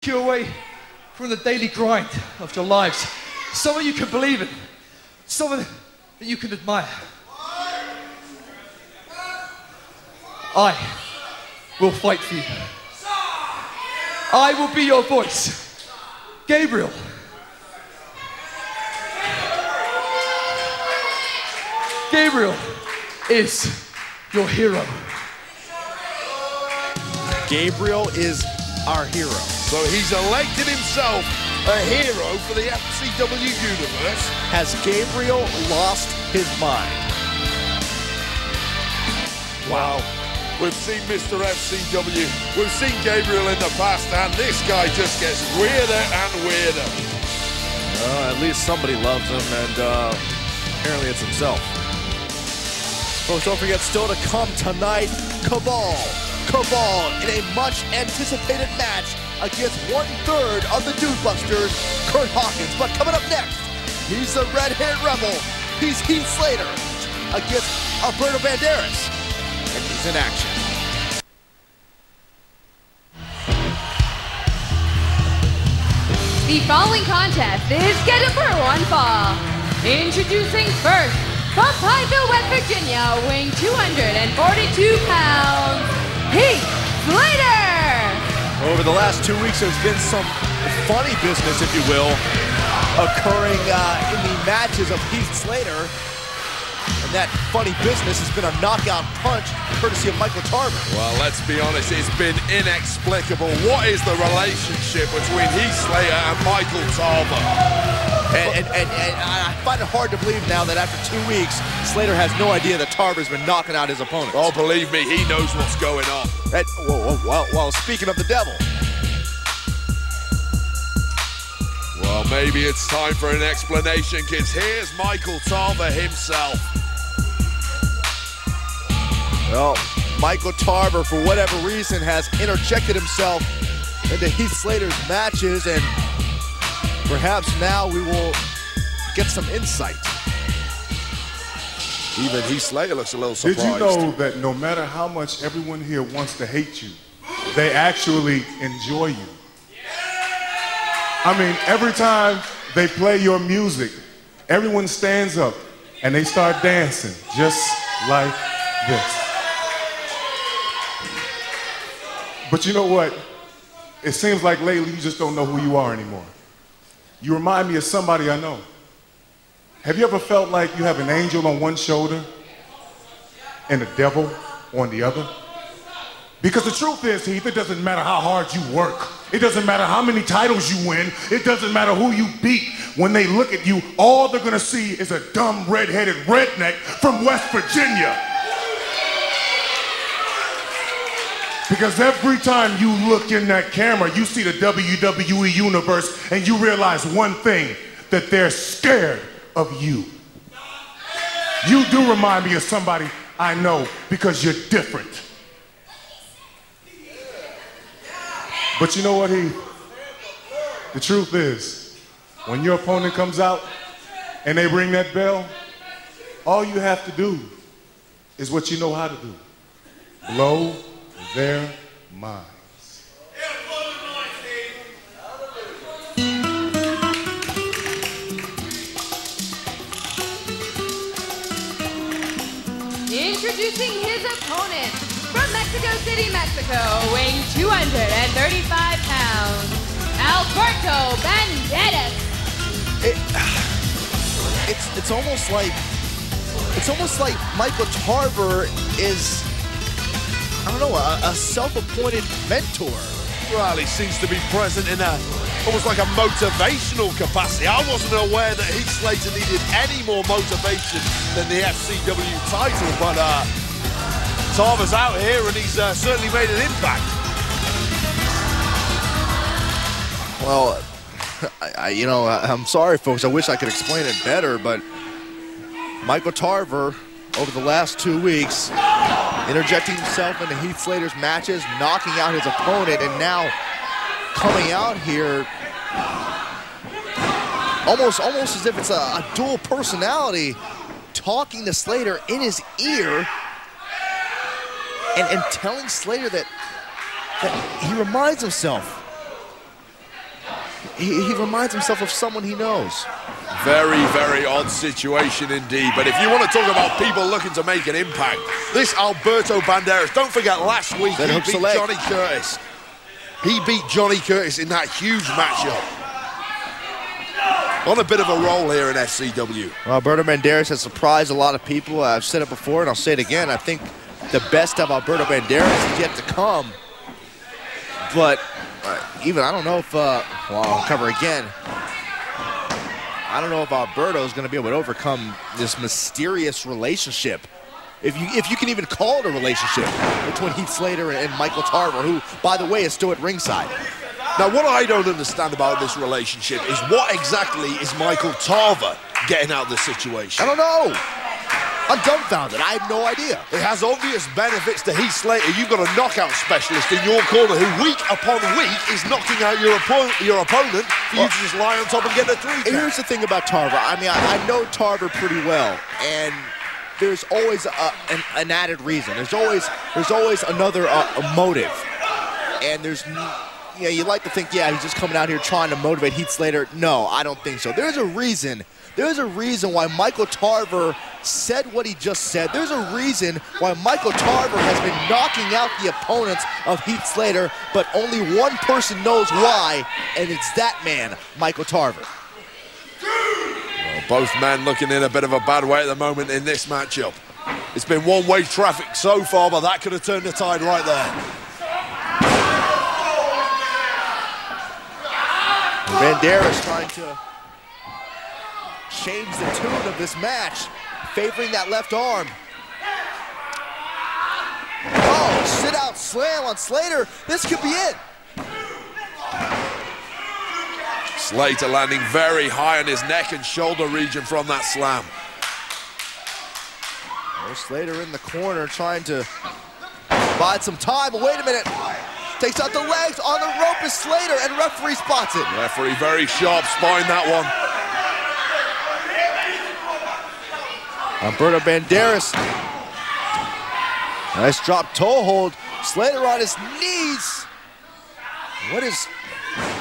you away from the daily grind of your lives. Someone you can believe in. Someone that you can admire. I will fight for you. I will be your voice. Gabriel. Gabriel is your hero. Gabriel is our hero. So he's elected himself a hero for the FCW universe. Has Gabriel lost his mind? Wow. We've seen Mr. FCW, we've seen Gabriel in the past, and this guy just gets weirder and weirder. At least somebody loves him, and apparently it's himself. Folks, don't forget, still to come tonight, Cabal in a much anticipated match against 1/3 of the Dude Busters, Kurt Hawkins. But coming up next, he's the red-haired rebel. He's Heath Slater against Alberto Banderas, and he's in action. The following contest is scheduled for one fall. Introducing first, from Pineville, West Virginia, weighing 242 pounds, Heath Slater! Over the last 2 weeks, there's been some funny business, if you will, occurring in the matches of Heath Slater. And that funny business has been a knockout punch courtesy of Michael Tarver. Well, let's be honest, it's been inexplicable. What is the relationship between Heath Slater and Michael Tarver? And I find it hard to believe now that after 2 weeks, Slater has no idea that Tarver's been knocking out his opponent. Oh, believe me, he knows what's going on. Well, speaking of the devil. Well, maybe it's time for an explanation, kids. Here's Michael Tarver himself. Well, Michael Tarver, for whatever reason, has interjected himself into Heath Slater's matches, and perhaps now we will get some insight. Even Heath Slater looks a little surprised. Did you know that no matter how much everyone here wants to hate you, they actually enjoy you? I mean, every time they play your music, everyone stands up and they start dancing just like this. But you know what? It seems like lately you just don't know who you are anymore. You remind me of somebody I know. Have you ever felt like you have an angel on one shoulder and a devil on the other? Because the truth is, Heath, it doesn't matter how hard you work. It doesn't matter how many titles you win. It doesn't matter who you beat. When they look at you, all they're gonna see is a dumb red-headed redneck from West Virginia. Because every time you look in that camera, you see the WWE Universe and you realize one thing, that they're scared of you. You do remind me of somebody I know because you're different. But you know what, Heath? The truth is, when your opponent comes out and they ring that bell, all you have to do is what you know how to do. Blow their minds. Introducing his opponent, from Mexico City, Mexico, weighing 235 pounds, Alberto Banderas. It's almost like Michael Tarver is, I don't know, a self-appointed mentor. Well, he seems to be present in almost like a motivational capacity. I wasn't aware that Heath Slater needed any more motivation than the FCW title, but Tarver's out here and he's certainly made an impact. Well, I'm sorry, folks. I wish I could explain it better, but Michael Tarver, over the last 2 weeks, interjecting himself into Heath Slater's matches, knocking out his opponent, and now coming out here almost as if it's a dual personality, talking to Slater in his ear and telling Slater that he reminds himself he reminds himself of someone he knows. Very, very odd situation indeed. But if you want to talk about people looking to make an impact, this Alberto Banderas, don't forget last week he beat Johnny Curtis. He beat Johnny Curtis in that huge matchup. On a bit of a roll here in FCW. Well, Alberto Banderas has surprised a lot of people. I've said it before and I'll say it again. I think the best of Alberto Banderas is yet to come. But even I don't know if, well, I'll cover again. I don't know if Alberto is going to be able to overcome this mysterious relationship. If you can even call it a relationship between Heath Slater and Michael Tarver, who, by the way, is still at ringside. Now, what I don't understand about this relationship is what exactly is Michael Tarver getting out of this situation? I don't know. I'm dumbfounded. I have no idea. It has obvious benefits to Heath Slater. You've got a knockout specialist in your corner who week upon week is knocking out your opponent for you to just lie on top and get a 3 count. Here's the thing about Tarver. I mean, I know Tarver pretty well, and there's always an added reason. There's always another motive. And there's, yeah, you like to think, yeah, he's just coming out here trying to motivate Heath Slater. No, I don't think so. There's a reason. There's a reason why Michael Tarver said what he just said. There's a reason why Michael Tarver has been knocking out the opponents of Heath Slater, but only one person knows why, and it's that man, Michael Tarver. Well, both men looking in a bit of a bad way at the moment in this matchup. It's been one-way traffic so far, but that could have turned the tide right there. Banderas trying to change the tune of this match, favoring that left arm. Oh, sit-out slam on Slater. This could be it. Slater landing very high on his neck and shoulder region from that slam. There's Slater in the corner trying to bide some time, but wait a minute. Takes out the legs, on the rope is Slater, and referee spots it. Referee very sharp, spotting that one. Alberto Banderas. Nice drop toe hold. Slater on his knees. What is...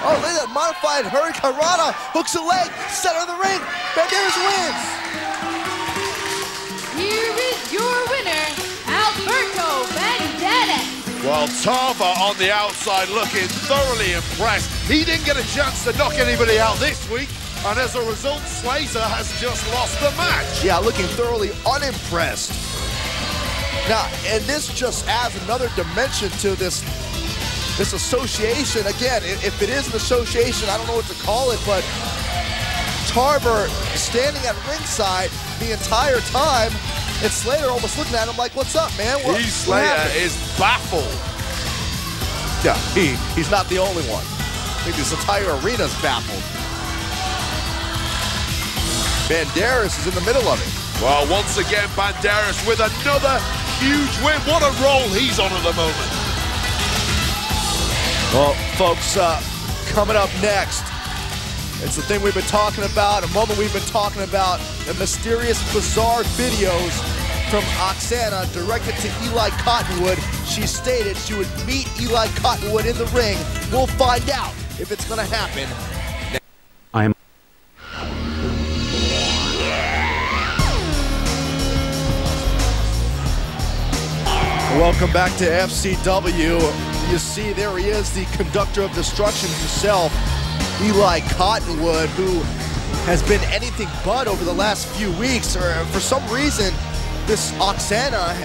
Oh, look at that modified Hurricane Rana. Hooks a leg, center of the ring. Banderas wins. Here is your winner, Alberto Banderas. Well, Tarver on the outside looking thoroughly impressed. He didn't get a chance to knock anybody out this week, and as a result, Slater has just lost the match. Yeah, looking thoroughly unimpressed. Now, and this just adds another dimension to this association. Again, if it is an association, I don't know what to call it, but Tarver standing at ringside the entire time, and Slater almost looking at him like, what's up, man? Heath Slater is baffled. Yeah, he's not the only one. I think this entire arena's baffled. Banderas is in the middle of it. Well, once again, Banderas with another huge win. What a roll he's on at the moment. Well, folks, coming up next, it's the thing we've been talking about, a moment we've been talking about, the mysterious, bizarre videos from Oksana directed to Eli Cottonwood. She stated she would meet Eli Cottonwood in the ring. We'll find out if it's going to happen. Welcome back to FCW. You see, there he is, the conductor of destruction himself, Eli Cottonwood, who has been anything but over the last few weeks. For some reason, this Oksana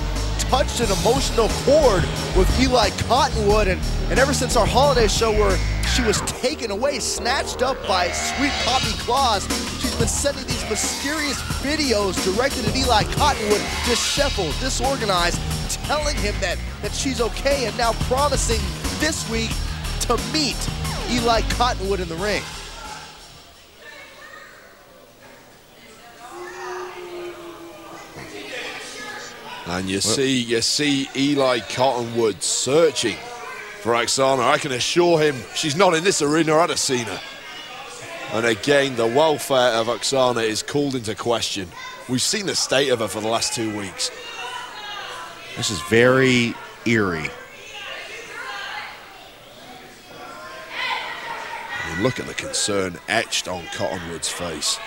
touched an emotional chord with Eli Cottonwood, and ever since our holiday show where she was taken away, snatched up by Sweet Poppy Claus, she's been sending these mysterious videos directed at Eli Cottonwood, disheveled, disorganized, telling him that she's okay, and now promising this week to meet Eli Cottonwood in the ring. And you see Eli Cottonwood searching for Oksana. I can assure him she's not in this arena. I'd have seen her. And again, the welfare of Oksana is called into question. We've seen the state of her for the last 2 weeks. This is very eerie. I mean, look at the concern etched on Cottonwood's face.